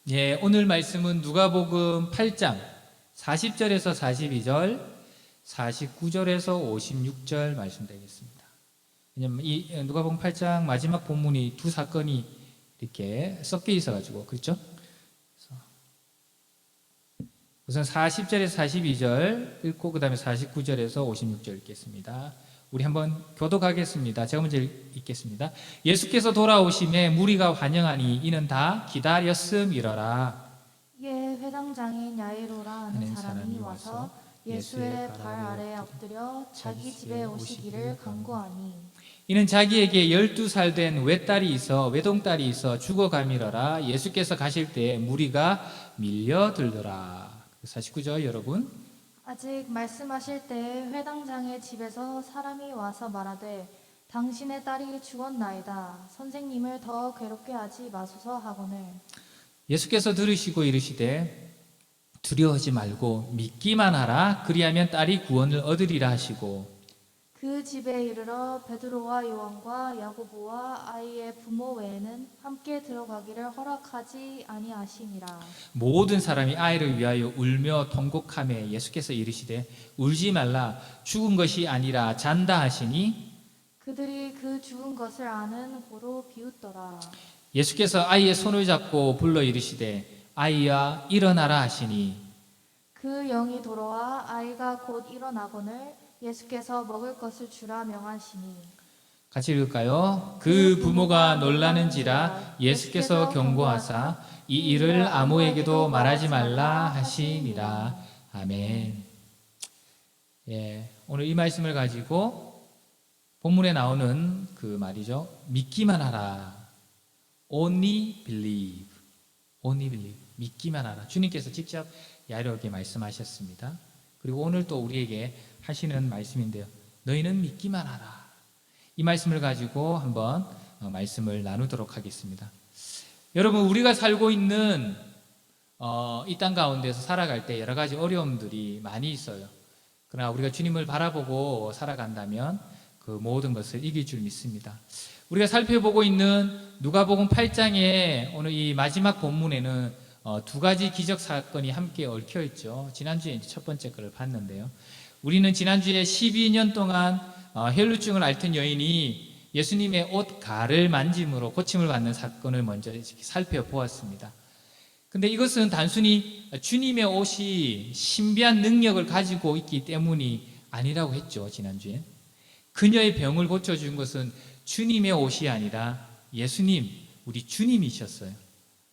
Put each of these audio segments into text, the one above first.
예, 오늘 말씀은 누가복음 8장 40절에서 42절, 49절에서 56절 말씀 되겠습니다. 왜냐면 이 누가복음 8장 마지막 본문이 두 사건이 이렇게 섞여 있어가지고, 그렇죠? 우선 40절에서 42절 읽고 그 다음에 49절에서 56절 읽겠습니다. 우리 한번 교독하겠습니다. 제가 먼저 읽겠습니다. 예수께서 돌아오심에 무리가 환영하니 이는 다 기다렸음이러라. 이에 회당장인 야이로라 하는 사람이 와서 예수의 발 아래 엎드려 자기 집에 오시기를 간구하니 이는 자기에게 12살 된 외딸이 있어 외동딸이 있어 죽어가미러라. 예수께서 가실 때에 무리가 밀려들더라. 49절 여러분. 아직 말씀하실 때에 회당장의 집에서 사람이 와서 말하되 당신의 딸이 죽었나이다. 선생님을 더 괴롭게 하지 마소서 하거늘 예수께서 들으시고 이르시되 두려워하지 말고 믿기만 하라. 그리하면 딸이 구원을 얻으리라 하시고 그 집에 이르러 베드로와 요한과 야고보와 아이의 부모 외에는 함께 들어가기를 허락하지 아니하시니라. 모든 사람이 아이를 위하여 울며 통곡하며 예수께서 이르시되 울지 말라. 죽은 것이 아니라 잔다 하시니 그들이 그 죽은 것을 아는 고로 비웃더라. 예수께서 아이의 손을 잡고 불러 이르시되 아이야 일어나라 하시니 그 영이 돌아와 아이가 곧 일어나거늘 예수께서 먹을 것을 주라 명하시니 같이 읽을까요? 그 부모가 놀라는지라 예수께서 경고하사 이 일을 아무에게도 말하지 말라 하시니라. 아멘. 예, 오늘 이 말씀을 가지고 본문에 나오는 그 말이죠. 믿기만 하라. Only believe. Only believe. 믿기만 하라. 주님께서 직접 야이로에게 말씀하셨습니다. 그리고 오늘 또 우리에게 하시는 말씀인데요. 너희는 믿기만 하라. 이 말씀을 가지고 한번 말씀을 나누도록 하겠습니다. 여러분, 우리가 살고 있는 이 땅 가운데서 살아갈 때 여러 가지 어려움들이 많이 있어요. 그러나 우리가 주님을 바라보고 살아간다면 그 모든 것을 이길 줄 믿습니다. 우리가 살펴보고 있는 누가복음 8장의 오늘 이 마지막 본문에는 두 가지 기적 사건이 함께 얽혀 있죠. 지난주에 첫 번째 거를 봤는데요. 우리는 지난주에 12년 동안 혈루증을 앓던 여인이 예수님의 옷 가를 만짐으로 고침을 받는 사건을 먼저 살펴보았습니다. 근데 이것은 단순히 주님의 옷이 신비한 능력을 가지고 있기 때문이 아니라고 했죠. 지난주에 그녀의 병을 고쳐준 것은 주님의 옷이 아니라 예수님, 우리 주님이셨어요.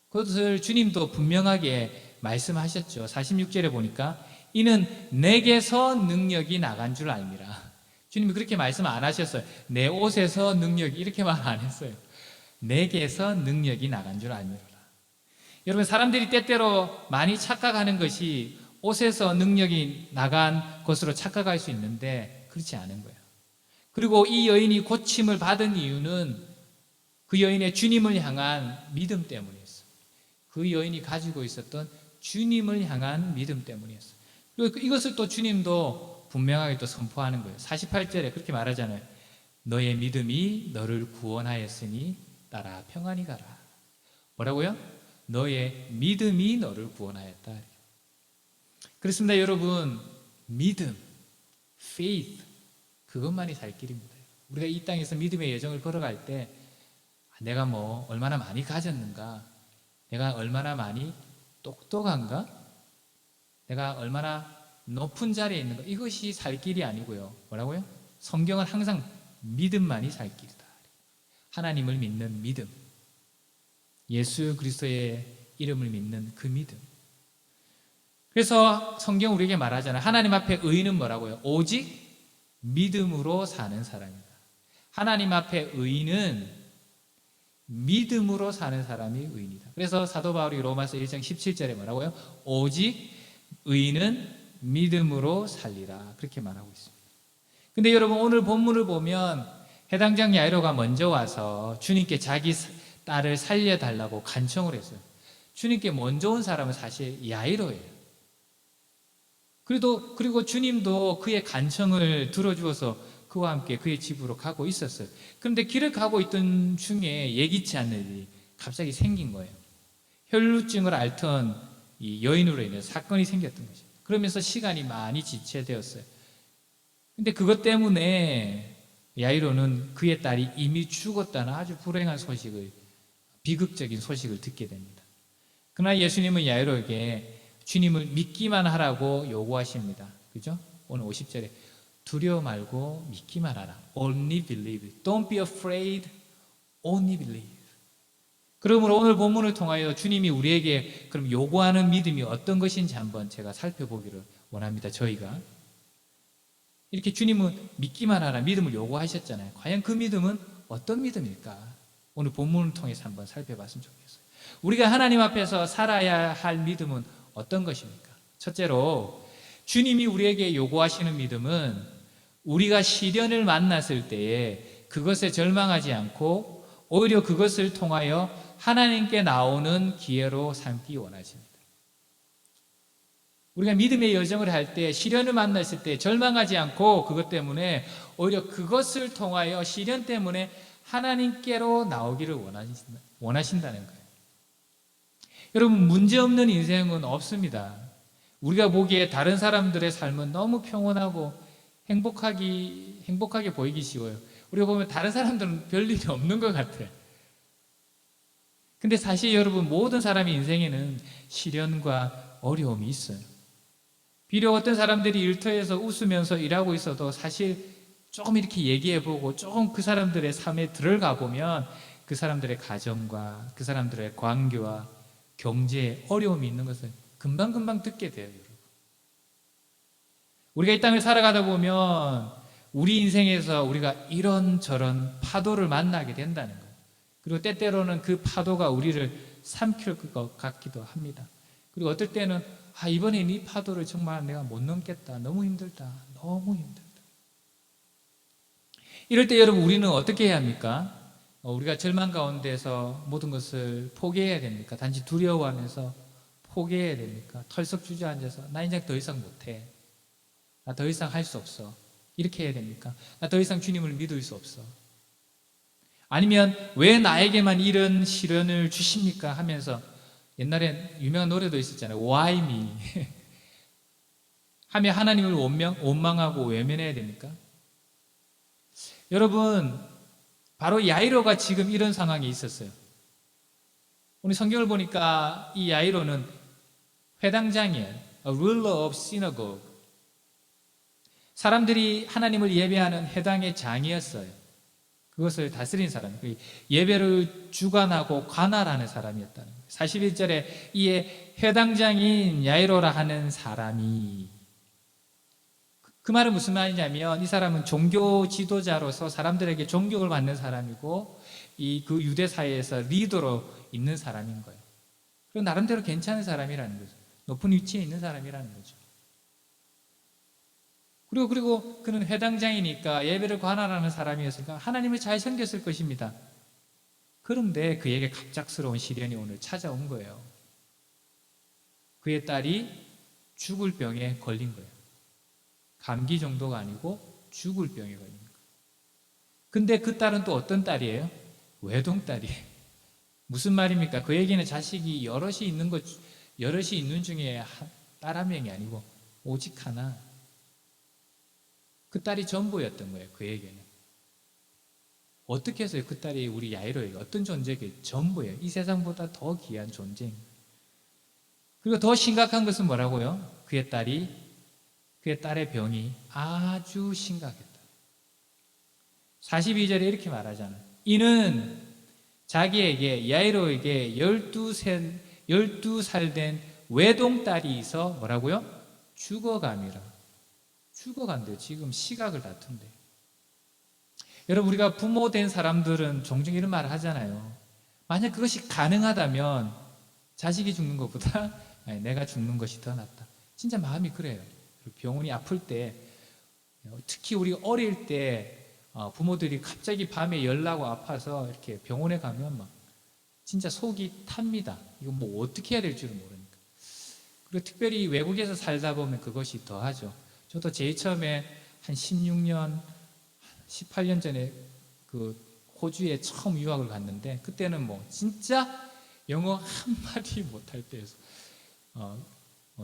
그것을 주님도 분명하게 말씀하셨죠. 46절에 보니까 이는 내게서 능력이 나간 줄 알미라. 주님이 그렇게 말씀 안 하셨어요. 내 옷에서 능력이 이렇게 말 안 했어요. 내게서 능력이 나간 줄 알미라. 여러분, 사람들이 때때로 많이 착각하는 것이 옷에서 능력이 나간 것으로 착각할 수 있는데 그렇지 않은 거예요. 그리고 이 여인이 고침을 받은 이유는 그 여인의 주님을 향한 믿음 때문이었어요. 그 여인이 가지고 있었던 주님을 향한 믿음 때문이었어요. 그리고 이것을 또 주님도 분명하게 또 선포하는 거예요. 48절에 그렇게 말하잖아요. 너의 믿음이 너를 구원하였으니 따라 평안히 가라. 뭐라고요? 너의 믿음이 너를 구원하였다. 그렇습니다. 여러분, 믿음, faith, 그것만이 살 길입니다. 우리가 이 땅에서 믿음의 여정을 걸어갈 때 내가 뭐 얼마나 많이 가졌는가, 내가 얼마나 많이 똑똑한가, 내가 얼마나 높은 자리에 있는가, 이것이 살 길이 아니고요. 뭐라고요? 성경은 항상 믿음만이 살 길이다. 하나님을 믿는 믿음, 예수 그리스도의 이름을 믿는 그 믿음. 그래서 성경 우리에게 말하잖아요. 하나님 앞에 의인은 뭐라고요? 오직 믿음으로 사는 사람이다. 하나님 앞에 의인은 믿음으로 사는 사람이 의인이다. 그래서 사도 바울이 로마서 1장 17절에 뭐라고요? 오직 의인은 믿음으로 살리라. 그렇게 말하고 있습니다. 근데 여러분, 오늘 본문을 보면 해당장 야이로가 먼저 와서 주님께 자기 딸을 살려달라고 간청을 했어요. 주님께 먼저 온 사람은 사실 야이로예요. 그리고 주님도 그의 간청을 들어주어서 그와 함께 그의 집으로 가고 있었어요. 그런데 길을 가고 있던 중에 예기치 않는 일이 갑자기 생긴 거예요. 혈루증을 앓던 이 여인으로 인해서 사건이 생겼던 거죠. 그러면서 시간이 많이 지체되었어요. 근데 그것 때문에 야이로는 그의 딸이 이미 죽었다는 아주 불행한 소식을, 비극적인 소식을 듣게 됩니다. 그러나 예수님은 야이로에게 주님을 믿기만 하라고 요구하십니다. 그죠? 오늘 50절에 두려워 말고 믿기만 하라. Only believe. Don't be afraid. Only believe. 그러므로 오늘 본문을 통하여 주님이 우리에게 그럼 요구하는 믿음이 어떤 것인지 한번 제가 살펴보기를 원합니다. 저희가 이렇게 주님은 믿기만 하라 믿음을 요구하셨잖아요. 과연 그 믿음은 어떤 믿음일까? 오늘 본문을 통해서 한번 살펴봤으면 좋겠어요. 우리가 하나님 앞에서 살아야 할 믿음은 어떤 것입니까? 첫째로 주님이 우리에게 요구하시는 믿음은 우리가 시련을 만났을 때에 그것에 절망하지 않고 오히려 그것을 통하여 하나님께 나오는 기회로 삼기 원하십니다. 우리가 믿음의 여정을 할 때, 시련을 만났을 때 절망하지 않고 그것 때문에 오히려 그것을 통하여 시련 때문에 하나님께로 나오기를 원하신다는 거예요. 여러분, 문제없는 인생은 없습니다. 우리가 보기에 다른 사람들의 삶은 너무 평온하고 행복하게 보이기 쉬워요. 우리가 보면 다른 사람들은 별일이 없는 것 같아요. 근데 사실 여러분, 모든 사람의 인생에는 시련과 어려움이 있어요. 비록 어떤 사람들이 일터에서 웃으면서 일하고 있어도 사실 조금 이렇게 얘기해보고 조금 그 사람들의 삶에 들어가 보면 그 사람들의 가정과 그 사람들의 관계와 경제에 어려움이 있는 것을 금방금방 듣게 돼요, 여러분. 우리가 이 땅을 살아가다 보면 우리 인생에서 우리가 이런저런 파도를 만나게 된다는 거예요. 그리고 때때로는 그 파도가 우리를 삼킬 것 같기도 합니다. 그리고 어떨 때는 이번엔 이 파도를 정말 내가 못 넘겠다. 너무 힘들다. 너무 힘들다. 이럴 때 여러분, 우리는 어떻게 해야 합니까? 우리가 절망 가운데서 모든 것을 포기해야 됩니까? 단지 두려워하면서 포기해야 됩니까? 털썩 주저앉아서 나 이제 더 이상 못해. 나 더 이상 할 수 없어. 이렇게 해야 됩니까? 나 더 이상 주님을 믿을 수 없어. 아니면 왜 나에게만 이런 시련을 주십니까? 하면서 옛날에 유명한 노래도 있었잖아요. Why me? 하며 하나님을 원망하고 외면해야 됩니까? 여러분, 바로 야이로가 지금 이런 상황에 있었어요. 오늘 성경을 보니까 이 야이로는 회당장이에요. A ruler of synagogue. 사람들이 하나님을 예배하는 회당의 장이었어요. 그것을 다스린 사람, 예배를 주관하고 관할하는 사람이었다는 거예요. 41절에 이에 회당장인 야이로라 하는 사람이, 그 말은 무슨 말이냐면 이 사람은 종교 지도자로서 사람들에게 존경을 받는 사람이고 그 유대 사회에서 리더로 있는 사람인 거예요. 그리고 나름대로 괜찮은 사람이라는 거죠. 높은 위치에 있는 사람이라는 거죠. 그리고 그는 회당장이니까 예배를 관할하는 사람이었으니까 하나님을 잘 섬겼을 것입니다. 그런데 그에게 갑작스러운 시련이 오늘 찾아온 거예요. 그의 딸이 죽을 병에 걸린 거예요. 감기 정도가 아니고 죽을 병에 걸린 거예요. 근데 그 딸은 또 어떤 딸이에요? 외동딸이에요. 무슨 말입니까? 그에게는 자식이 여럿이 있는 중에 딸 한 명이 아니고 오직 하나. 그 딸이 전부였던 거예요, 그에게는. 어떻게 해서 그 딸이 우리 야이로에게 어떤 존재에게 전부예요. 이 세상보다 더 귀한 존재입니다. 그리고 더 심각한 것은 뭐라고요? 그의 딸의 병이 아주 심각했다. 42절에 이렇게 말하잖아요. 이는 자기에게, 야이로에게 12살 된 외동딸이 있어 뭐라고요? 죽어감이라. 죽어간대요. 지금 시각을 다툰대. 여러분, 우리가 부모 된 사람들은 종종 이런 말을 하잖아요. 만약 그것이 가능하다면 자식이 죽는 것보다 내가 죽는 것이 더 낫다. 진짜 마음이 그래요. 병원이 아플 때, 특히 우리 어릴 때 부모들이 갑자기 밤에 열나고 아파서 이렇게 병원에 가면 막 진짜 속이 탑니다. 이거 뭐 어떻게 해야 될지를 모르니까. 그리고 특별히 외국에서 살다 보면 그것이 더하죠. 저도 제일 처음에 한 16년, 18년 전에 그 호주에 처음 유학을 갔는데 그때는 뭐 진짜 영어 한마디 못할 때에서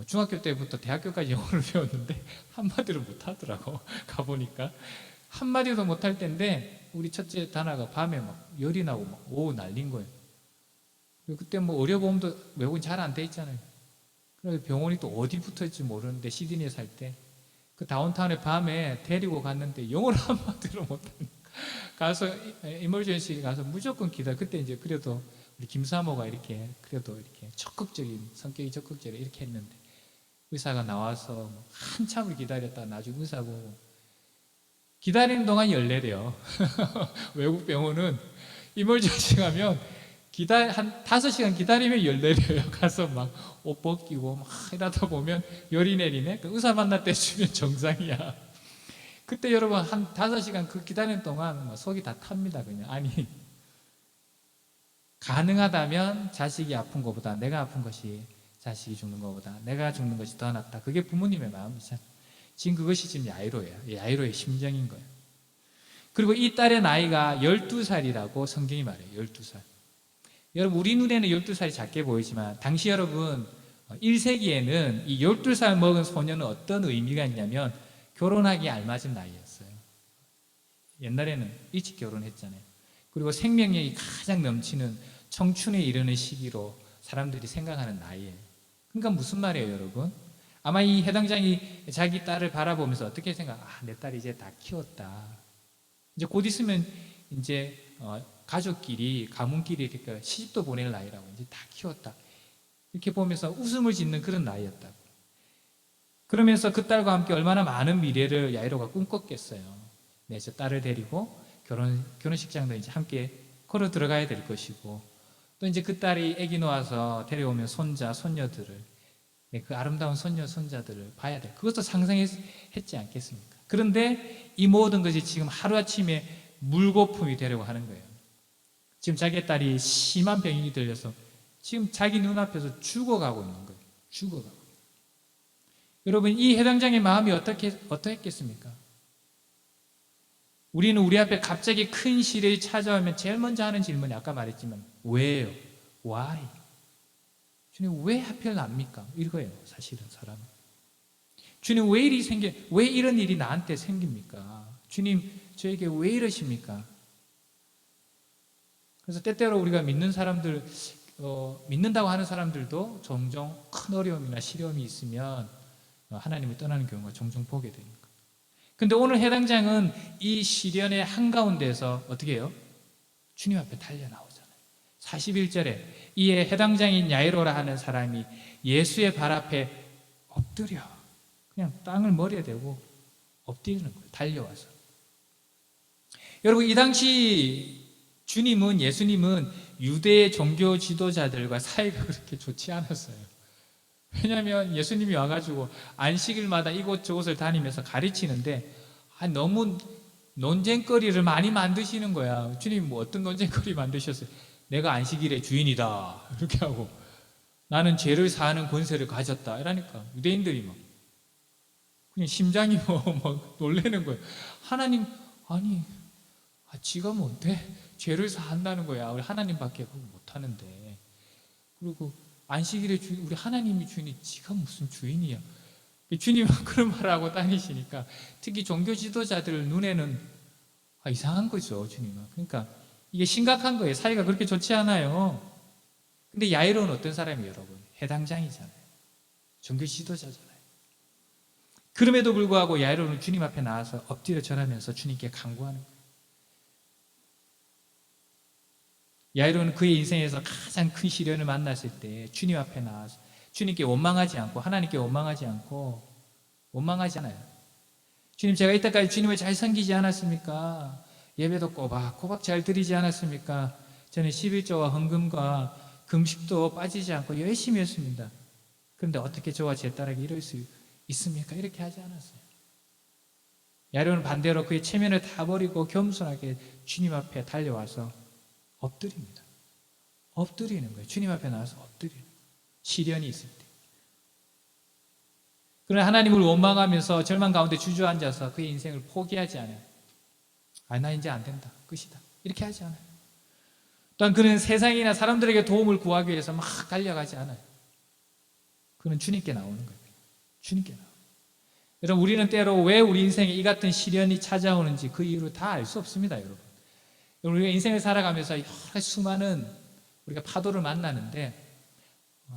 중학교 때부터 대학교까지 영어를 배웠는데 한마디를 못하더라고. 가보니까 한마디도 못할 때인데 우리 첫째 다나가 밤에 막 열이 나고 막 오후 날린 거예요. 그리고 그때 뭐 의료보험도 외국은 잘 안 돼 있잖아요. 그래서 병원이 또 어디 붙어있지 모르는데 시드니에 살 때 그 다운타운에 밤에 데리고 갔는데 영어를 한마디로 못하니까 가서 이머전시 가서 무조건 기다려. 그때 이제 그래도 우리 김사모가 이렇게 그래도 이렇게 적극적인 성격이 적극적이라 이렇게 했는데 의사가 나와서 뭐 한참을 기다렸다 나중에 의사 보고 기다리는 동안 열내래요. 외국 병원은 이머전시 가면 한 5시간 기다리면 열내려요. 가서 막 옷 벗기고 막 이러다 보면 열이 내리네. 그 의사 만날 때쯤이면 정상이야. 그때 여러분 한 5시간 그 기다리는 동안 막 속이 다 탑니다. 그냥 아니 가능하다면 자식이 아픈 것보다 내가 아픈 것이 자식이 죽는 것보다 내가 죽는 것이 더 낫다. 그게 부모님의 마음이죠. 지금 그것이 지금 야이로예요. 야이로의 심정인 거예요. 그리고 이 딸의 나이가 12살이라고 성경이 말해요. 12살. 여러분 우리 눈에는 12살이 작게 보이지만 당시 여러분 1세기에는 이 12살 먹은 소녀는 어떤 의미가 있냐면 결혼하기에 알맞은 나이였어요. 옛날에는 일찍 결혼했잖아요. 그리고 생명력이 가장 넘치는 청춘에 이르는 시기로 사람들이 생각하는 나이예요. 그러니까 무슨 말이에요 여러분? 아마 이 해당장이 자기 딸을 바라보면서 어떻게 내 딸이 이제 다 키웠다. 이제 곧 있으면 이제 가족끼리 가문끼리 이렇게 시집도 보낼 나이라고 이제 다 키웠다. 이렇게 보면서 웃음을 짓는 그런 나이였다고. 그러면서 그 딸과 함께 얼마나 많은 미래를 야이로가 꿈꿨겠어요. 네, 저 딸을 데리고 결혼식장도 이제 함께 걸어 들어가야 될 것이고 또 이제 그 딸이 아기 놓아서 데려오면 손자, 손녀들을 그 아름다운 손녀, 손자들을 봐야 돼. 그것도 상상했지 않겠습니까? 그런데 이 모든 것이 지금 하루아침에 물거품이 되려고 하는 거예요. 지금 자기 딸이 심한 병이 들려서 지금 자기 눈앞에서 죽어가고 있는 거예요. 죽어가고. 여러분 이 해당장의 마음이 어떠했겠습니까? 우리는 우리 앞에 갑자기 큰 시련이 찾아오면 제일 먼저 하는 질문이 아까 말했지만 왜요? Why? 주님 왜 하필 납니까? 이거예요 사실은 사람은. 주님 왜 이런 일이 나한테 생깁니까? 주님 저에게 왜 이러십니까? 그래서 때때로 우리가 믿는 사람들 믿는다고 하는 사람들도 종종 큰 어려움이나 시련이 있으면 하나님을 떠나는 경우가 종종 보게 되는 거예요. 근데 오늘 해당장은 이 시련의 한가운데서 어떻게 해요? 주님 앞에 달려 나오잖아요. 41절에 이에 해당장인 야이로라 하는 사람이 예수의 발 앞에 엎드려 그냥 땅을 머리에 대고 엎드리는 거예요. 달려와서. 여러분 이 당시 예수님은 유대의 종교 지도자들과 사이가 그렇게 좋지 않았어요. 왜냐하면 예수님이 와가지고 안식일마다 이곳저곳을 다니면서 가르치는데 너무 논쟁거리를 많이 만드시는 거야. 주님 뭐 어떤 논쟁거리 만드셨어요? 내가 안식일의 주인이다 이렇게 하고 나는 죄를 사하는 권세를 가졌다 이러니까 유대인들이 막 그냥 심장이 막 놀래는 거예요. 하나님 지가 뭔데 죄를 사한다는 거야. 우리 하나님밖에 그거 못하는데. 그리고 안식일의 주인, 우리 하나님이 주인이 지가 무슨 주인이야. 주님은 그런 말을 하고 다니시니까 특히 종교 지도자들 눈에는 이상한 거죠. 주님은. 그러니까 이게 심각한 거예요. 사이가 그렇게 좋지 않아요. 근데 야이로는 어떤 사람이에요 여러분? 해당장이잖아요. 종교 지도자잖아요. 그럼에도 불구하고 야이로는 주님 앞에 나와서 엎드려 절하면서 주님께 간구하는 거예요. 야이로는 그의 인생에서 가장 큰 시련을 만났을 때 주님 앞에 나와서 주님께 원망하지 않고 하나님께 원망하지 않고 원망하지 않아요. 주님 제가 이때까지 주님을 잘 섬기지 않았습니까? 예배도 꼬박꼬박 잘 드리지 않았습니까? 저는 11조와 헌금과 금식도 빠지지 않고 열심히 했습니다. 그런데 어떻게 저와 제 딸에게 이럴 수 있습니까? 이렇게 하지 않았어요. 야이로는 반대로 그의 체면을 다 버리고 겸손하게 주님 앞에 달려와서 엎드립니다. 엎드리는 거예요. 주님 앞에 나와서 엎드리는 거예요. 시련이 있을 때. 그러나 하나님을 원망하면서 절망 가운데 주저앉아서 그의 인생을 포기하지 않아요. 나 이제 안 된다. 끝이다. 이렇게 하지 않아요. 또한 그는 세상이나 사람들에게 도움을 구하기 위해서 막 달려가지 않아요. 그는 주님께 나오는 거예요. 주님께 나와요. 여러분, 우리는 때로 왜 우리 인생에 이 같은 시련이 찾아오는지 그 이유를 다 알 수 없습니다, 여러분. 우리가 인생을 살아가면서 여러 수많은 우리가 파도를 만나는데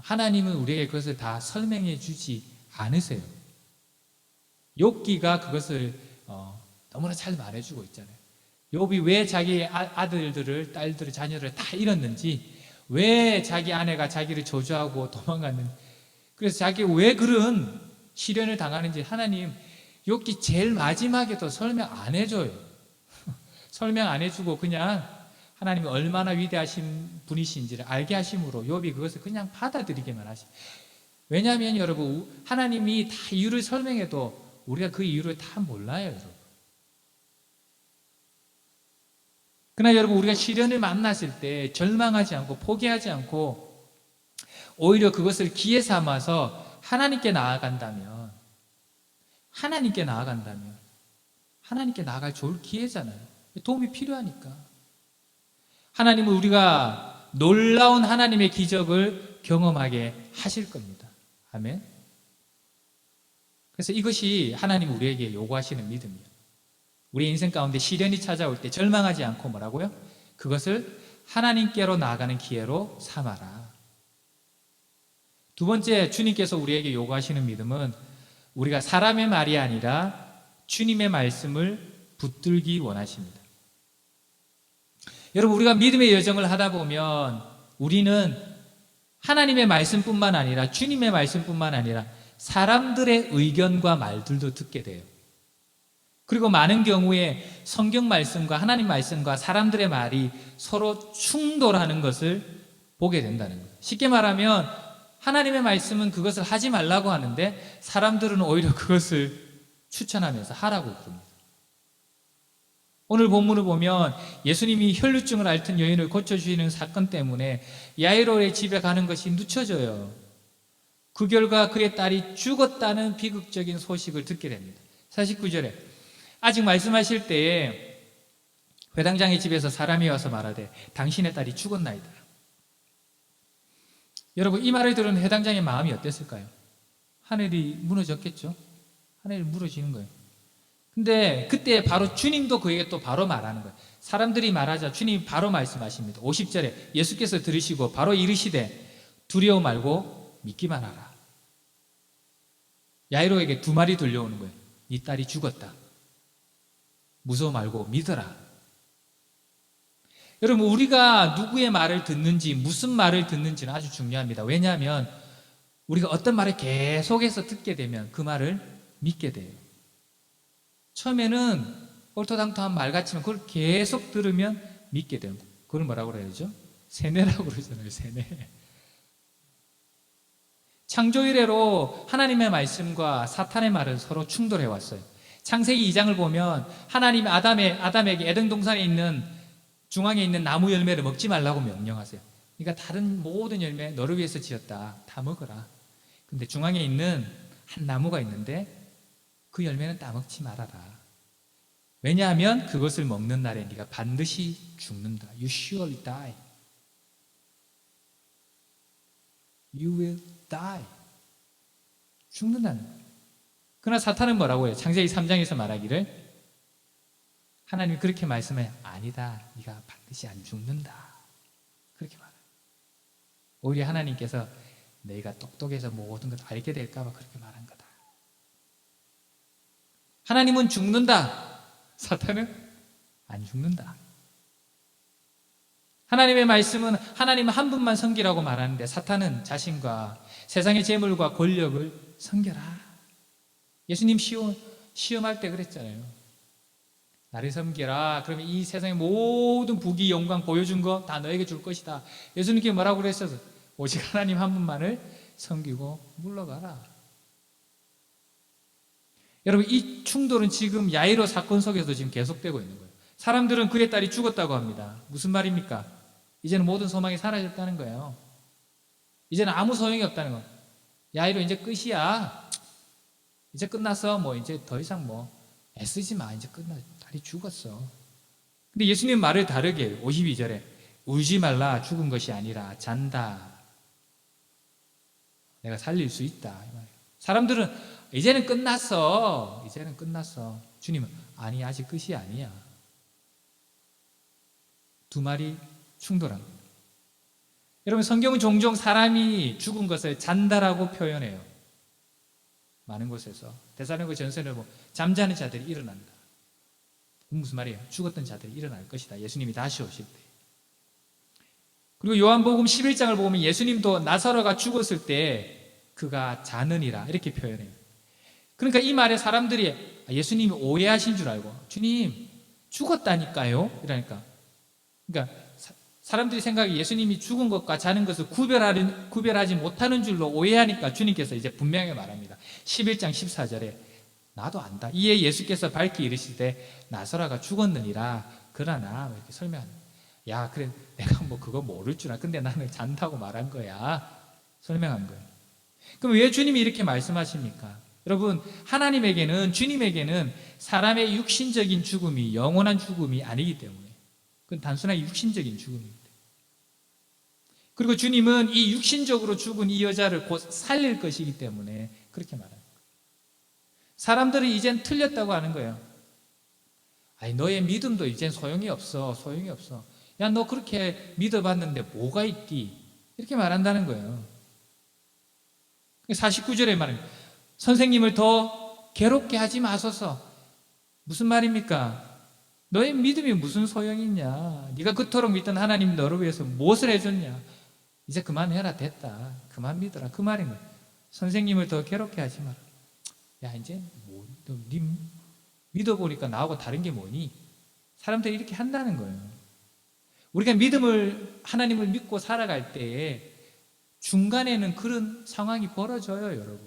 하나님은 우리에게 그것을 다 설명해 주지 않으세요. 욥기가 그것을 너무나 잘 말해주고 있잖아요. 욥이 왜 자기 아들들을, 딸들을, 자녀를 다 잃었는지, 왜 자기 아내가 자기를 저주하고 도망갔는지, 그래서 자기 왜 그런 시련을 당하는지 하나님 욥기 제일 마지막에도 설명 안 해줘요. 설명 안 해주고 그냥 하나님이 얼마나 위대하신 분이신지를 알게 하심으로 욥이 그것을 그냥 받아들이게만 하시죠. 왜냐하면 여러분, 하나님이 다 이유를 설명해도 우리가 그 이유를 다 몰라요, 여러분. 그러나 여러분, 우리가 시련을 만났을 때 절망하지 않고 포기하지 않고 오히려 그것을 기회 삼아서 하나님께 나아간다면 하나님께 나아갈 좋을 기회잖아요. 도움이 필요하니까. 하나님은 우리가 놀라운 하나님의 기적을 경험하게 하실 겁니다. 아멘. 그래서 이것이 하나님 우리에게 요구하시는 믿음이에요. 우리 인생 가운데 시련이 찾아올 때 절망하지 않고 뭐라고요? 그것을 하나님께로 나아가는 기회로 삼아라. 두 번째, 주님께서 우리에게 요구하시는 믿음은 우리가 사람의 말이 아니라 주님의 말씀을 붙들기 원하십니다. 여러분, 우리가 믿음의 여정을 하다 보면 우리는 하나님의 말씀뿐만 아니라 주님의 말씀뿐만 아니라 사람들의 의견과 말들도 듣게 돼요. 그리고 많은 경우에 성경 말씀과 하나님 말씀과 사람들의 말이 서로 충돌하는 것을 보게 된다는 거예요. 쉽게 말하면 하나님의 말씀은 그것을 하지 말라고 하는데 사람들은 오히려 그것을 추천하면서 하라고 그럽니다. 오늘 본문을 보면 예수님이 혈루증을 앓던 여인을 고쳐주시는 사건 때문에 야이로의 집에 가는 것이 늦춰져요. 그 결과 그의 딸이 죽었다는 비극적인 소식을 듣게 됩니다. 49절에 아직 말씀하실 때에 회당장의 집에서 사람이 와서 말하되 당신의 딸이 죽었나이다. 여러분, 이 말을 들은 회당장의 마음이 어땠을까요? 하늘이 무너졌겠죠? 하늘이 무너지는 거예요. 근데 그때 바로 주님도 그에게 또 바로 말하는 거예요. 사람들이 말하자 주님이 바로 말씀하십니다. 50절에 예수께서 들으시고 바로 이르시되 두려워 말고 믿기만 하라. 야이로에게 두 말이 들려오는 거예요. 네 딸이 죽었다. 무서워 말고 믿어라. 여러분, 우리가 누구의 말을 듣는지, 무슨 말을 듣는지는 아주 중요합니다. 왜냐하면 우리가 어떤 말을 계속해서 듣게 되면 그 말을 믿게 돼요. 처음에는 옳토당토한 말 같지만 그걸 계속 들으면 믿게 돼요. 그걸 뭐라고 그래야 되죠? 세뇌라고 그러잖아요. 세뇌. 창조 이래로 하나님의 말씀과 사탄의 말은 서로 충돌해 왔어요. 창세기 2장을 보면 하나님이 아담에게 에덴 동산에 있는 중앙에 있는 나무 열매를 먹지 말라고 명령하세요. 그러니까 다른 모든 열매 너를 위해서 지었다. 다 먹어라. 근데 중앙에 있는 한 나무가 있는데 그 열매는 따먹지 말아라. 왜냐하면 그것을 먹는 날에 네가 반드시 죽는다. You surely die. You will die. 죽는다는 거예요. 그러나 사탄은 뭐라고 해요? 창세기 3장에서 말하기를 하나님이 그렇게 말씀해. 아니다. 네가 반드시 안 죽는다. 그렇게 말해요. 오히려 하나님께서 너희가 똑똑해서 모든 걸 알게 될까 봐 그렇게 말한 거다. 하나님은 죽는다. 사탄은 안 죽는다. 하나님의 말씀은 하나님 한 분만 섬기라고 말하는데 사탄은 자신과 세상의 재물과 권력을 섬겨라. 예수님 시험할 때 그랬잖아요. 나를 섬겨라. 그러면 이 세상의 모든 부귀 영광 보여준 거 다 너에게 줄 것이다. 예수님께 뭐라고 그랬어요? 오직 하나님 한 분만을 섬기고 물러가라. 여러분, 이 충돌은 지금 야이로 사건 속에서 지금 계속되고 있는 거예요. 사람들은 그의 딸이 죽었다고 합니다. 무슨 말입니까? 이제는 모든 소망이 사라졌다는 거예요. 이제는 아무 소용이 없다는 거예요. 야이로 이제 끝이야. 이제 끝났어. 뭐 이제 더 이상 애쓰지 마. 이제 딸이 죽었어. 근데 예수님 말을 다르게 해요. 52절에 울지 말라. 죽은 것이 아니라 잔다. 내가 살릴 수 있다. 이 말이에요. 사람들은 이제는 끝났어. 이제는 끝났어. 주님은 아니, 아직 끝이 아니야. 두 말이 충돌한 거예요. 여러분, 성경은 종종 사람이 죽은 것을 잔다라고 표현해요. 많은 곳에서. 데살로니가 전서를 보면 잠자는 자들이 일어난다. 무슨 말이에요? 죽었던 자들이 일어날 것이다. 예수님이 다시 오실 때. 그리고 요한복음 11장을 보면 예수님도 나사로가 죽었을 때 그가 자느니라 이렇게 표현해요. 그러니까 이 말에 사람들이 예수님이 오해하신 줄 알고 주님 죽었다니까요? 이러니까. 그러니까 사람들이 생각이 예수님이 죽은 것과 자는 것을 구별하지 못하는 줄로 오해하니까 주님께서 이제 분명히 말합니다. 11장 14절에 나도 안다. 이에 예수께서 밝히 이르시되 나사로가 죽었느니라. 그러나 이렇게 설명합니다. 야, 그래 내가 뭐 그거 모를 줄 알아. 근데 나는 잔다고 말한 거야. 설명한 거예요. 그럼 왜 주님이 이렇게 말씀하십니까? 여러분, 하나님에게는, 주님에게는 사람의 육신적인 죽음이 영원한 죽음이 아니기 때문에 그건 단순하게 육신적인 죽음입니다. 그리고 주님은 이 육신적으로 죽은 이 여자를 곧 살릴 것이기 때문에 그렇게 말합니다. 사람들은 이젠 틀렸다고 하는 거예요. 아니, 너의 믿음도 이젠 소용이 없어. 소용이 없어. 야, 너 그렇게 믿어봤는데 뭐가 있디? 이렇게 말한다는 거예요. 49절에 말합니다. 선생님을 더 괴롭게 하지 마소서. 무슨 말입니까? 너의 믿음이 무슨 소용이 있냐? 네가 그토록 믿던 하나님 너를 위해서 무엇을 해줬냐? 이제 그만해라. 됐다. 그만 믿어라. 그 말인 거예요. 선생님을 더 괴롭게 하지 마라. 야, 이제 뭐, 네 믿어보니까 나하고 다른 게 뭐니? 사람들이 이렇게 한다는 거예요. 우리가 하나님을 믿고 살아갈 때에 중간에는 그런 상황이 벌어져요, 여러분.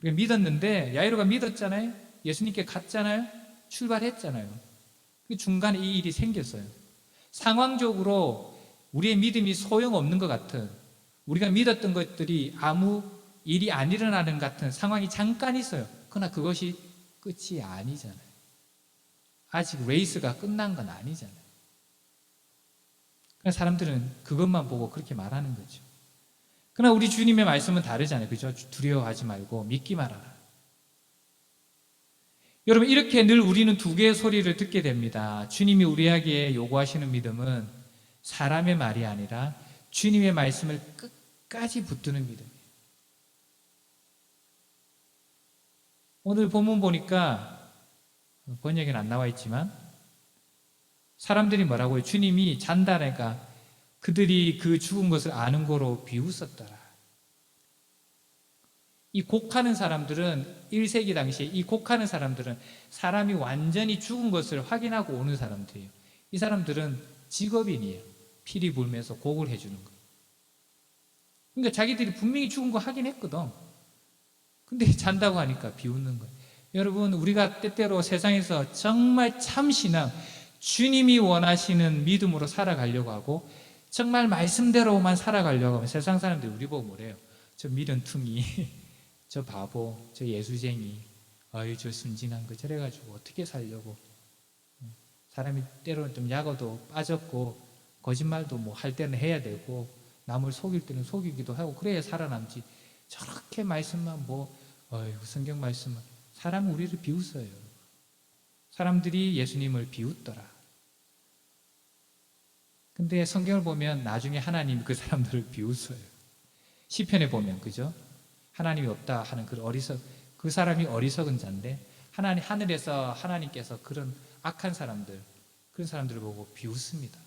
우리가 믿었는데, 야이로가 믿었잖아요? 예수님께 갔잖아요? 출발했잖아요. 그 중간에 이 일이 생겼어요. 상황적으로 우리의 믿음이 소용없는 것 같은, 우리가 믿었던 것들이 아무 일이 안 일어나는 같은 상황이 잠깐 있어요. 그러나 그것이 끝이 아니잖아요. 아직 레이스가 끝난 건 아니잖아요. 그러나 사람들은 그것만 보고 그렇게 말하는 거죠. 그러나 우리 주님의 말씀은 다르잖아요. 그죠? 두려워하지 말고 믿기 말아라. 여러분, 이렇게 늘 우리는 두 개의 소리를 듣게 됩니다. 주님이 우리에게 요구하시는 믿음은 사람의 말이 아니라 주님의 말씀을 끝까지 붙드는 믿음이에요. 오늘 본문 보니까 번역에는 안 나와 있지만 사람들이 뭐라고 해요? 주님이 잔다니까 그들이 그 죽은 것을 아는 거로 비웃었더라. 이 곡하는 사람들은 1세기 당시에 이 곡하는 사람들은 사람이 완전히 죽은 것을 확인하고 오는 사람들이에요. 이 사람들은 직업인이에요. 피리 불면서 곡을 해주는 거예요. 그러니까 자기들이 분명히 죽은 거 확인했거든. 근데 잔다고 하니까 비웃는 거예요. 여러분, 우리가 때때로 세상에서 정말 참신앙, 주님이 원하시는 믿음으로 살아가려고 하고 정말 말씀대로만 살아가려고 하면 세상 사람들이 우리 보고 뭐래요? 저 미련퉁이, 저 바보, 저 예수쟁이, 아유 저 순진한 거 저래가지고 어떻게 살려고. 사람이 때로는 좀 약어도 빠졌고 거짓말도 뭐 할 때는 해야 되고 남을 속일 때는 속이기도 하고 그래야 살아남지. 저렇게 말씀만 성경 말씀은 사람은 우리를 비웃어요. 사람들이 예수님을 비웃더라. 근데 성경을 보면 나중에 하나님이 그 사람들을 비웃어요. 시편에 보면 그죠? 하나님이 없다 하는 그 사람이 어리석은 자인데 하늘에서 하나님께서 그런 악한 사람들, 그런 사람들을 보고 비웃습니다.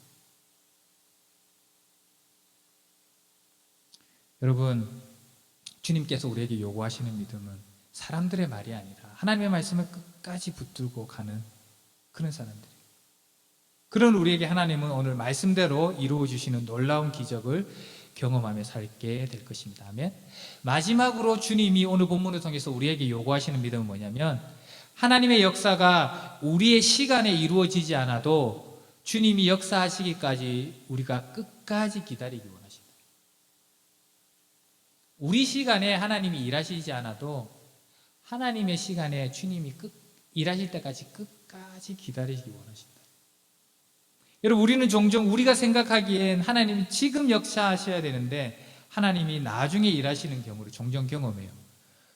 여러분, 주님께서 우리에게 요구하시는 믿음은 사람들의 말이 아니라 하나님의 말씀을 끝까지 붙들고 가는 그런 사람들이에요. 그런 우리에게 하나님은 오늘 말씀대로 이루어 주시는 놀라운 기적을 경험하며 살게 될 것입니다. 아멘. 마지막으로 주님이 오늘 본문을 통해서 우리에게 요구하시는 믿음은 뭐냐면 하나님의 역사가 우리의 시간에 이루어지지 않아도 주님이 역사하시기까지 우리가 끝까지 기다리기 원하십니다. 우리 시간에 하나님이 일하시지 않아도 하나님의 시간에 주님이 일하실 때까지 끝까지 기다리기 원하십니다. 여러분, 우리는 종종 우리가 생각하기엔 하나님이 지금 역사하셔야 되는데 하나님이 나중에 일하시는 경우를 종종 경험해요.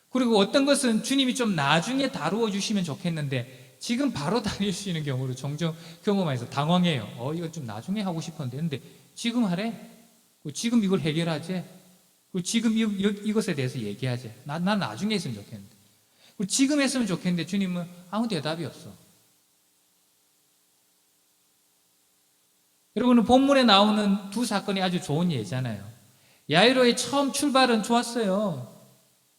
그리고 어떤 것은 주님이 좀 나중에 다루어 주시면 좋겠는데 지금 바로 다루어 주시는 경우를 종종 경험해서 당황해요. 이거 좀 나중에 하고 싶었는데 근데 지금 하래? 지금 이걸 해결하지? 지금 이것에 대해서 얘기하지? 난 나중에 했으면 좋겠는데. 지금 했으면 좋겠는데 주님은 아무 대답이 없어. 여러분은 본문에 나오는 두 사건이 아주 좋은 예잖아요. 야이로의 처음 출발은 좋았어요.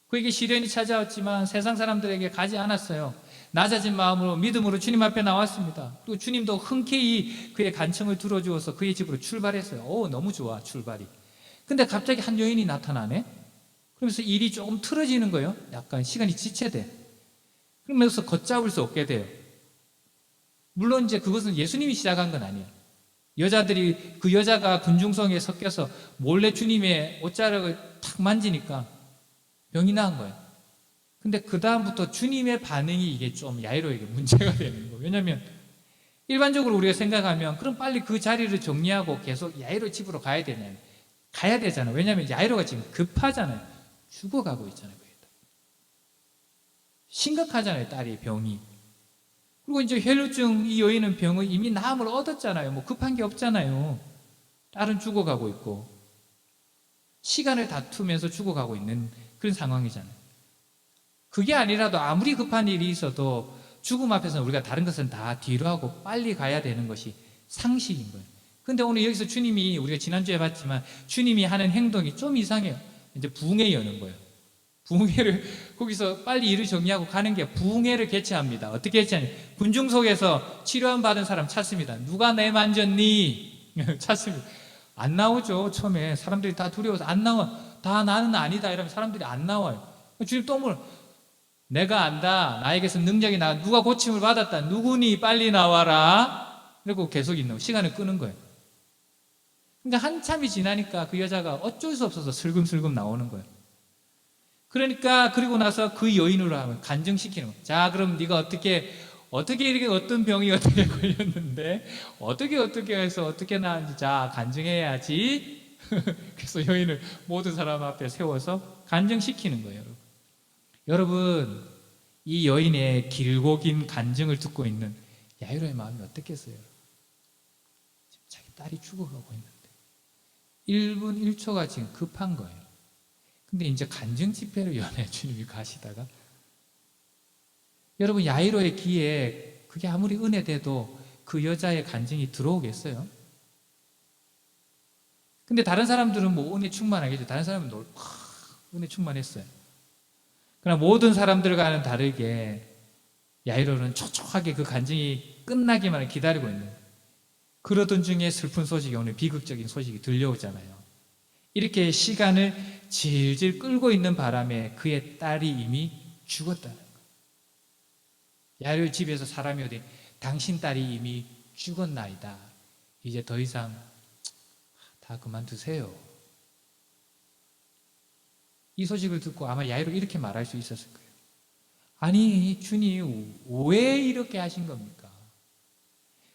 그에게 시련이 찾아왔지만 세상 사람들에게 가지 않았어요. 낮아진 마음으로 믿음으로 주님 앞에 나왔습니다. 그리고 주님도 흔쾌히 그의 간청을 들어주어서 그의 집으로 출발했어요. 너무 좋아, 출발이. 근데 갑자기 한 여인이 나타나네? 그러면서 일이 조금 틀어지는 거예요. 약간 시간이 지체돼. 그러면서 걷잡을 수 없게 돼요. 물론 이제 그것은 예수님이 시작한 건 아니에요. 그 여자가 군중성에 섞여서 몰래 주님의 옷자락을 탁 만지니까 병이 나은 거예요. 근데 그 다음부터 주님의 반응이 이게 좀 야이로에게 문제가 되는 거예요. 왜냐하면 일반적으로 우리가 생각하면 그럼 빨리 그 자리를 정리하고 계속 야이로 집으로 가야 되잖아요. 왜냐하면 야이로가 지금 급하잖아요. 죽어가고 있잖아요. 심각하잖아요. 딸이 병이. 그리고 이제 혈루증 이 여인은 병을 이미 나음을 얻었잖아요. 뭐 급한 게 없잖아요. 딸은 죽어가고 있고 시간을 다투면서 죽어가고 있는 그런 상황이잖아요. 그게 아니라도 아무리 급한 일이 있어도 죽음 앞에서는 우리가 다른 것은 다 뒤로 하고 빨리 가야 되는 것이 상식인 거예요. 근데 오늘 여기서 주님이 우리가 지난주에 봤지만 주님이 하는 행동이 좀 이상해요. 이제 부흥회 여는 거예요. 부흥회를 거기서 빨리 일을 정리하고 가는 게 부흥회를 개최합니다. 어떻게 개최하냐? 군중 속에서 치료함 받은 사람 찾습니다. 누가 내 만졌니? 찾습니다. 안 나오죠. 처음에 사람들이 다 두려워서 안 나와. 다 나는 아니다 이러면 사람들이 안 나와요. 주님 또 뭘? 내가 안다. 나에게서 능력이 나. 누가 고침을 받았다. 누구니? 빨리 나와라. 그리고 계속 있는 시간을 끄는 거예요. 그러니까 한참이 지나니까 그 여자가 어쩔 수 없어서 슬금슬금 나오는 거예요. 그러니까 그리고 나서 그 여인으로 하면 간증시키는 거예요. 자, 그럼 네가 어떻게 이렇게 어떤 병이 어떻게 걸렸는데 어떻게 해서 어떻게 나았는지 자 간증해야지. 그래서 여인을 모든 사람 앞에 세워서 간증시키는 거예요. 여러분, 이 여인의 길고 긴 간증을 듣고 있는 야이로의 마음이 어떻겠어요? 지금 자기 딸이 죽어가고 있는데 1분 1초가 지금 급한 거예요. 근데 이제 간증 집회를 연해 주님이 가시다가 여러분, 야이로의 귀에 그게 아무리 은혜돼도 그 여자의 간증이 들어오겠어요? 근데 다른 사람들은 뭐 은혜 충만하겠죠. 다른 사람은 은혜 충만했어요. 그러나 모든 사람들과는 다르게 야이로는 촉촉하게 그 간증이 끝나기만을 기다리고 있는 거예요. 그러던 중에 슬픈 소식이 오늘 비극적인 소식이 들려오잖아요. 이렇게 시간을 질질 끌고 있는 바람에 그의 딸이 이미 죽었다는 거예요. 야이로 집에서 사람이 어디 당신 딸이 이미 죽었나이다. 이제 더 이상 다 그만두세요. 이 소식을 듣고 아마 야이로 이렇게 말할 수 있었을 거예요. 아니 주님 왜 이렇게 하신 겁니까?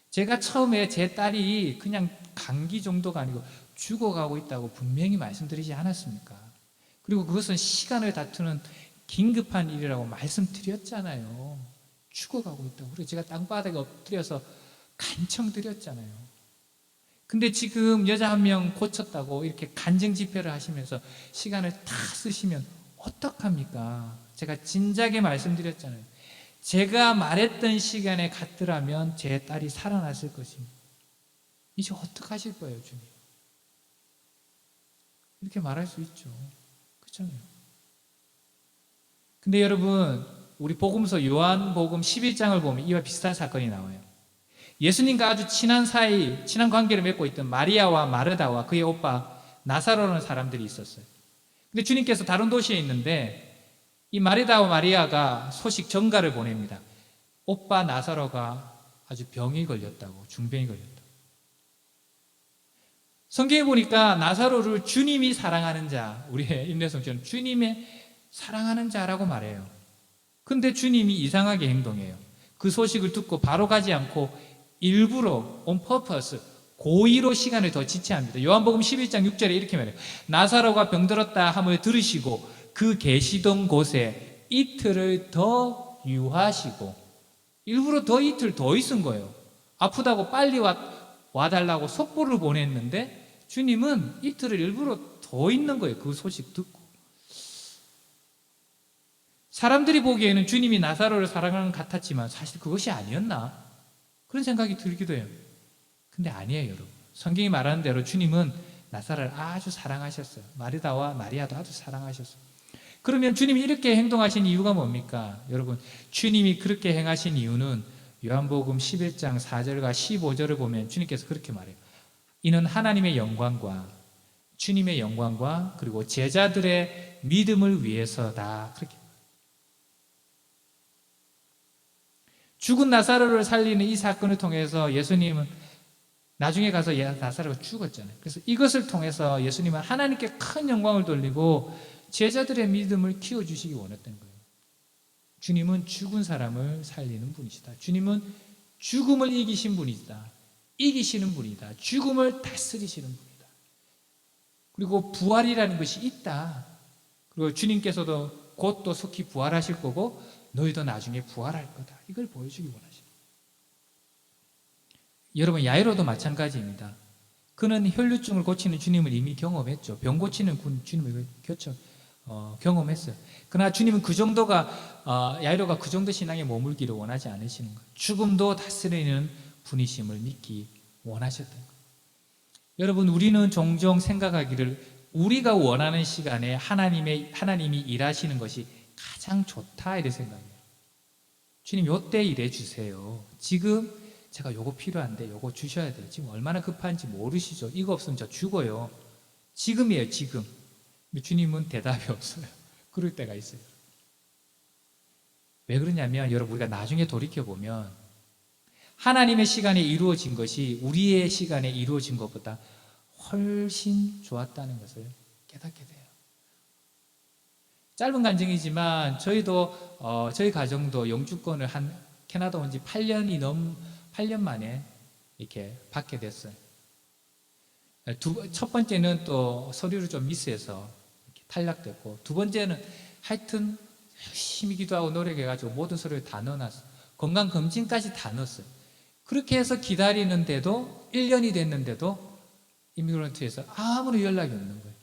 제가 처음에 제 딸이 그냥 감기 정도가 아니고 죽어가고 있다고 분명히 말씀드리지 않았습니까? 그리고 그것은 시간을 다투는 긴급한 일이라고 말씀드렸잖아요. 죽어가고 있다고. 그리고 제가 땅바닥에 엎드려서 간청드렸잖아요. 근데 지금 여자 한 명 고쳤다고 이렇게 간증 집회를 하시면서 시간을 다 쓰시면 어떡합니까? 제가 진작에 말씀드렸잖아요. 제가 말했던 시간에 갔더라면 제 딸이 살아났을 것입니다. 이제 어떡하실 거예요, 주님? 이렇게 말할 수 있죠. 그렇잖아요. 근데 여러분, 우리 복음서 요한복음 11장을 보면 이와 비슷한 사건이 나와요. 예수님과 아주 친한 관계를 맺고 있던 마리아와 마르다와 그의 오빠 나사로라는 사람들이 있었어요. 근데 주님께서 다른 도시에 있는데 이 마리다와 마리아가 소식 전가를 보냅니다. 오빠 나사로가 아주 병이 걸렸다고, 중병이 걸렸다고. 성경에 보니까 나사로를 주님이 사랑하는 자, 우리의 임내성처럼 주님의 사랑하는 자라고 말해요. 근데 주님이 이상하게 행동해요. 그 소식을 듣고 바로 가지 않고 일부러 on purpose 고의로 시간을 더 지체합니다. 요한복음 11장 6절에 이렇게 말해요. 나사로가 병들었다 함을 들으시고 그 계시던 곳에 이틀을 더 유하시고, 일부러 더 이틀 더 있은 거예요. 아프다고 빨리 와달라고 속보를 보냈는데 주님은 이틀을 일부러 더 있는 거예요. 그 소식 듣고. 사람들이 보기에는 주님이 나사로를 사랑하는 것 같았지만 사실 그것이 아니었나? 그런 생각이 들기도 해요. 근데 아니에요, 여러분. 성경이 말하는 대로 주님은 나사로를 아주 사랑하셨어요. 마르다와 마리아도 아주 사랑하셨어요. 그러면 주님이 이렇게 행동하신 이유가 뭡니까? 여러분, 주님이 그렇게 행하신 이유는 요한복음 11장 4절과 15절을 보면 주님께서 그렇게 말해요. 이는 하나님의 영광과 주님의 영광과 그리고 제자들의 믿음을 위해서다. 그렇게. 죽은 나사로를 살리는 이 사건을 통해서 예수님은 나중에 가서 나사로가 죽었잖아요. 그래서 이것을 통해서 예수님은 하나님께 큰 영광을 돌리고 제자들의 믿음을 키워주시기 원했던 거예요. 주님은 죽은 사람을 살리는 분이시다. 주님은 죽음을 이기신 분이다. 이기시는 분이다. 죽음을 다스리시는 분이다. 그리고 부활이라는 것이 있다. 그리고 주님께서도 곧 또 속히 부활하실 거고 너희도 나중에 부활할 거다. 이걸 보여주기 원하십니다. 여러분, 야이로도 마찬가지입니다. 그는 혈류증을 고치는 주님을 이미 경험했죠. 병 고치는 주님을 경험했어요. 그러나 주님은 그 정도가 야이로가 그 정도 신앙에 머물기를 원하지 않으시는 거예요. 죽음도 다스리는 분이심을 믿기 원하셨던 거예요. 여러분, 우리는 종종 생각하기를 우리가 원하는 시간에 하나님이 일하시는 것이 가장 좋다 이렇게 생각해요. 주님 요때 일해 주세요. 지금 제가 요거 필요한데 요거 주셔야 돼요. 지금 얼마나 급한지 모르시죠? 이거 없으면 저 죽어요. 지금이에요, 지금. 근데 주님은 대답이 없어요. 그럴 때가 있어요. 왜 그러냐면 여러분, 우리가 나중에 돌이켜보면 하나님의 시간에 이루어진 것이 우리의 시간에 이루어진 것보다 훨씬 좋았다는 것을 깨닫게 돼요. 짧은 간증이지만 저희 가정도 영주권을 캐나다 온 지 8년 만에 이렇게 받게 됐어요. 첫 번째는 또 서류를 좀 미스해서 이렇게 탈락됐고, 두 번째는 하여튼 열심히 기도하고 노력해가지고 모든 서류를 다 넣어놨어요. 건강검진까지 다 넣었어요. 그렇게 해서 기다리는데도 1년이 됐는데도 이미그런트에서 아무런 연락이 없는 거예요.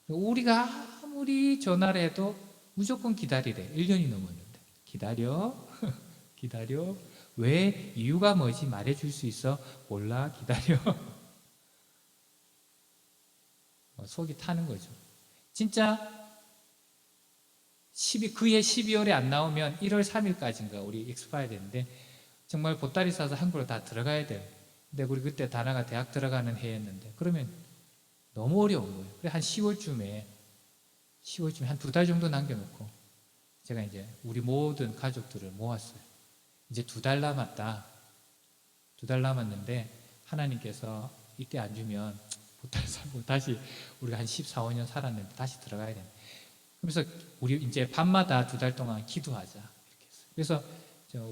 우리가 아무리 전화를 해도 무조건 기다리래. 1년이 넘었는데. 기다려. 기다려. 왜? 이유가 뭐지? 말해줄 수 있어? 몰라. 기다려. 속이 타는 거죠. 진짜 그해 12월에 안 나오면 1월 3일까지인가 우리 익스파이어 되는데 정말 보따리 싸서 한국으로 다 들어가야 돼요. 근데 우리 그때 다나가 대학 들어가는 해였는데 그러면 너무 어려운 거예요. 그래 한 10월쯤에 한 2달 정도 남겨놓고 제가 이제 우리 모든 가족들을 모았어요. 이제 2달 남았다. 2달 남았는데 하나님께서 이때 안 주면 보따리 사고 다시 우리가 한 14, 15년 살았는데 다시 들어가야 된다. 그래서 우리 이제 밤마다 2달 동안 기도하자 이렇게 했어요. 그래서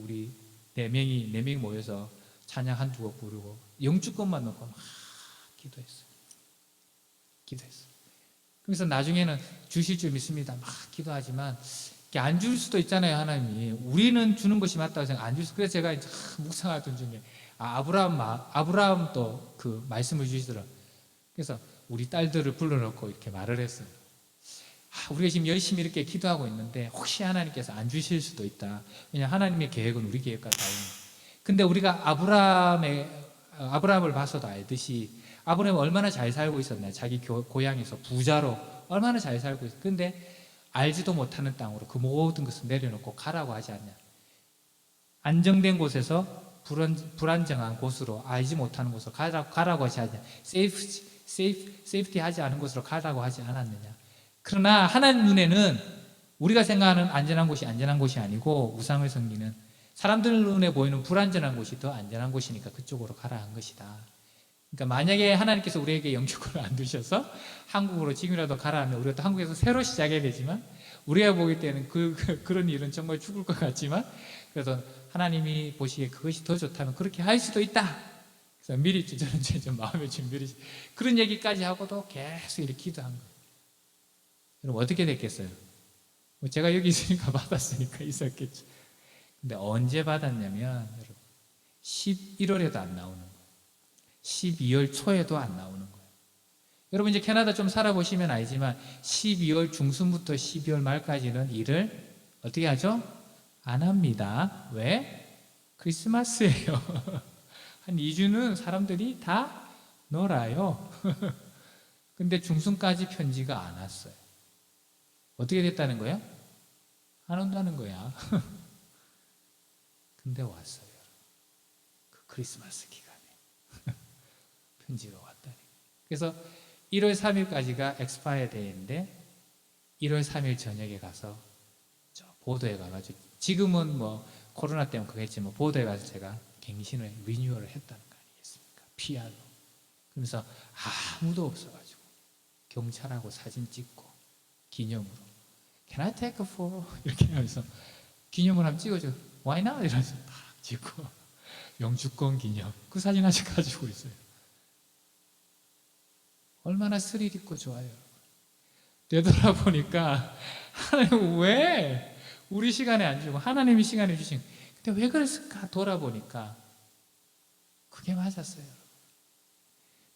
우리 4명이 모여서 찬양 한두 곡 부르고 영주권만 놓고 막 기도했어요. 그래서 나중에는 주실 줄 믿습니다. 막 기도하지만 안 줄 수도 있잖아요. 하나님이 우리는 주는 것이 맞다고 생각 안 줄 수. 그래서 제가 이제 묵상하던 중에 아브라함 또 그 말씀을 주시더라고요. 그래서 우리 딸들을 불러놓고 이렇게 말을 했어요. 우리가 지금 열심히 이렇게 기도하고 있는데 혹시 하나님께서 안 주실 수도 있다. 왜냐하면 하나님의 계획은 우리 계획과 다릅니다. 근데 우리가 아브라함을 봐서도 알듯이 아브라함이 얼마나 잘 살고 있었나요? 자기 고향에서 부자로 얼마나 잘 살고 있었어요. 근데 알지도 못하는 땅으로 그 모든 것을 내려놓고 가라고 하지 않냐. 안정된 곳에서 불안정한 곳으로 알지 못하는 곳으로 가라고 하지 않냐. 세이프티 하지 않은 곳으로 가라고 하지 않았느냐. 그러나 하나님 눈에는 우리가 생각하는 안전한 곳이 안전한 곳이 아니고 우상을 섬기는 사람들 눈에 보이는 불안전한 곳이 더 안전한 곳이니까 그쪽으로 가라 한 것이다. 그러니까 만약에 하나님께서 우리에게 영주권을 안 두셔서 한국으로 지금이라도 가라하면 우리가 또 한국에서 새로 시작해야 되지만 우리가 보기 때는 그런 일은 정말 죽을 것 같지만 그래서 하나님이 보시기에 그것이 더 좋다면 그렇게 할 수도 있다. 그래서 미리 저는 좀 마음의 준비를 그런 얘기까지 하고도 계속 이렇게 기도한 거예요. 여러분 어떻게 됐겠어요? 뭐 제가 여기 있으니까 받았으니까 있었겠죠. 근데 언제 받았냐면 여러분 11월에도 안 나오는 거예요. 12월 초에도 안 나오는 거예요. 여러분 이제 캐나다 좀 살아보시면 알지만 12월 중순부터 12월 말까지는 일을 어떻게 하죠? 안 합니다. 왜? 크리스마스예요. 한 2주는 사람들이 다 놀아요. 근데 중순까지 편지가 안 왔어요. 어떻게 됐다는 거예요? 안 온다는 거야. 근데 왔어요. 그 크리스마스 기간에 편지가 왔다니. 그래서 1월 3일까지가 엑스파이어 데이인데 1월 3일 저녁에 가서 저 보도에 가가지고 지금은 뭐 코로나 때문에 그랬지만 보도에 가서 제가 갱신을 리뉴얼을 했다는 거 아니겠습니까? PR로. 그러면서 아무도 없어가지고 경찰하고 사진 찍고 기념으로 Can I take a photo? 이렇게 하면서 기념을 한번 찍어줘. Why not? 이러면서 딱 찍고 영주권 기념 그 사진 아직 가지고 있어요. 얼마나 스릴 있고 좋아요. 되돌아보니까 하나님 왜 우리 시간에 안 주고 하나님이 시간에 주신 근데 왜 그랬을까 돌아보니까 그게 맞았어요.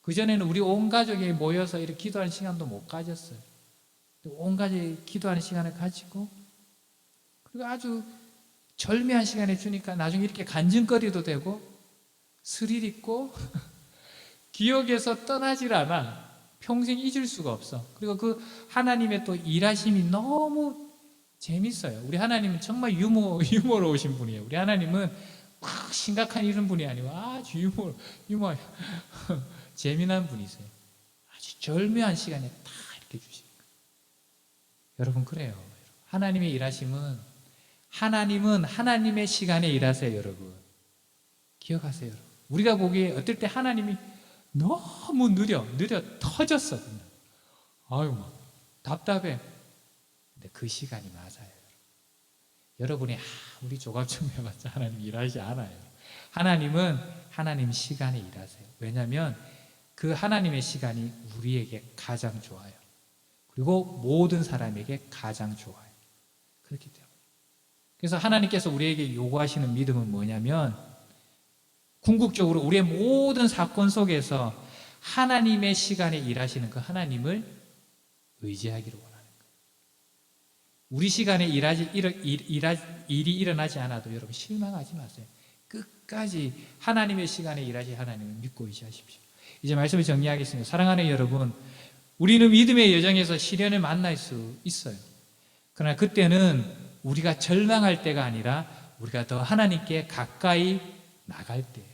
그전에는 우리 온 가족이 모여서 이렇게 기도하는 시간도 못 가졌어요. 온 가족이 기도하는 시간을 가지고 그리고 아주 절묘한 시간에 주니까 나중에 이렇게 간증거리도 되고 스릴 있고 기억에서 떠나질 않아. 평생 잊을 수가 없어. 그리고 그 하나님의 또 일하심이 너무 재밌어요. 우리 하나님은 정말 유머로우신 분이에요. 우리 하나님은 막 심각한 이런 분이 아니고 아주 유머 재미난 분이세요. 아주 절묘한 시간에 다 이렇게 주시니까. 여러분 그래요. 하나님의 일하심은 하나님의 시간에 일하세요, 여러분. 기억하세요, 여러분. 우리가 보기에 어떨 때 하나님이 너무 느려 터졌어. 아유, 막 답답해. 근데 그 시간이 맞아요. 여러분이 우리 조각 좀 해봤자 하나님 일하지 않아요. 하나님은 하나님 시간에 일하세요. 왜냐하면 그 하나님의 시간이 우리에게 가장 좋아요. 그리고 모든 사람에게 가장 좋아요. 그렇기 때문에. 그래서 하나님께서 우리에게 요구하시는 믿음은 뭐냐면 궁극적으로 우리의 모든 사건 속에서 하나님의 시간에 일하시는 그 하나님을 의지하기를 원하는 거예요. 우리 시간에 일이 일어나지 않아도 여러분 실망하지 마세요. 끝까지 하나님의 시간에 일하실 하나님을 믿고 의지하십시오. 이제 말씀을 정리하겠습니다. 사랑하는 여러분, 우리는 믿음의 여정에서 시련을 만날 수 있어요. 그러나 그때는 우리가 절망할 때가 아니라 우리가 더 하나님께 가까이 나갈 때예요.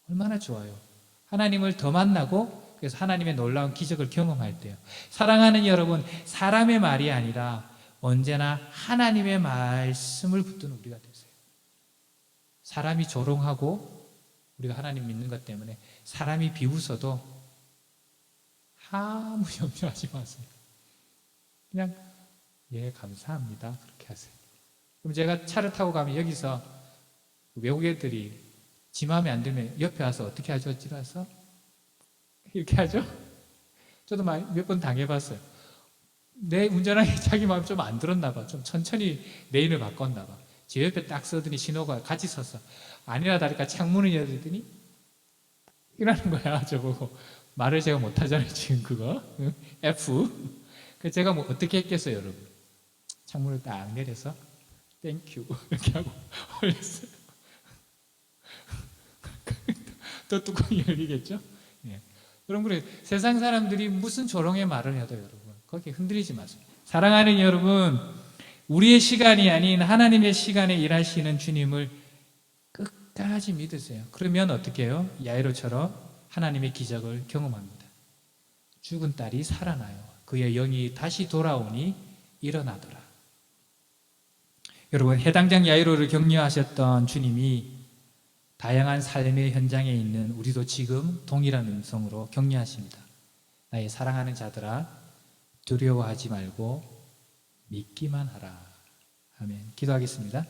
얼마나 좋아요. 하나님을 더 만나고 그래서 하나님의 놀라운 기적을 경험할 때요. 사랑하는 여러분, 사람의 말이 아니라 언제나 하나님의 말씀을 붙드는 우리가 되세요. 사람이 조롱하고 우리가 하나님 믿는 것 때문에 사람이 비웃어도 아무 염려하지 마세요. 그냥 예 감사합니다 그렇게 하세요. 그럼 제가 차를 타고 가면 여기서 외국 애들이 지 마음에 안 들면 옆에 와서 어떻게 하죠? 지라서 이렇게 하죠? 저도 몇 번 당해봤어요. 내 운전하기 자기 마음 좀 안 들었나 봐. 좀 천천히 레인을 바꿨나 봐. 제 옆에 딱 서더니 신호가 같이 섰어. 아니라 다를까 창문을 열더니 이러는 거야. 저보고 말을 제가 못하잖아요 지금 그거 F. 그래서 제가 뭐 어떻게 했겠어요 여러분. 창문을 딱 내려서 땡큐 이렇게 하고 올렸어요. 또 뚜껑이 열리겠죠? 예. 여러분 그래 세상 사람들이 무슨 조롱의 말을 해도 여러분 거기에 흔들리지 마세요. 사랑하는 여러분, 우리의 시간이 아닌 하나님의 시간에 일하시는 주님을 끝까지 믿으세요. 그러면 어떻게 해요? 야이로처럼 하나님의 기적을 경험합니다. 죽은 딸이 살아나요. 그의 영이 다시 돌아오니 일어나더라. 여러분 해당장 야이로를 격려하셨던 주님이 다양한 삶의 현장에 있는 우리도 지금 동일한 음성으로 격려하십니다. 나의 사랑하는 자들아, 두려워하지 말고 믿기만 하라. 아멘. 기도하겠습니다.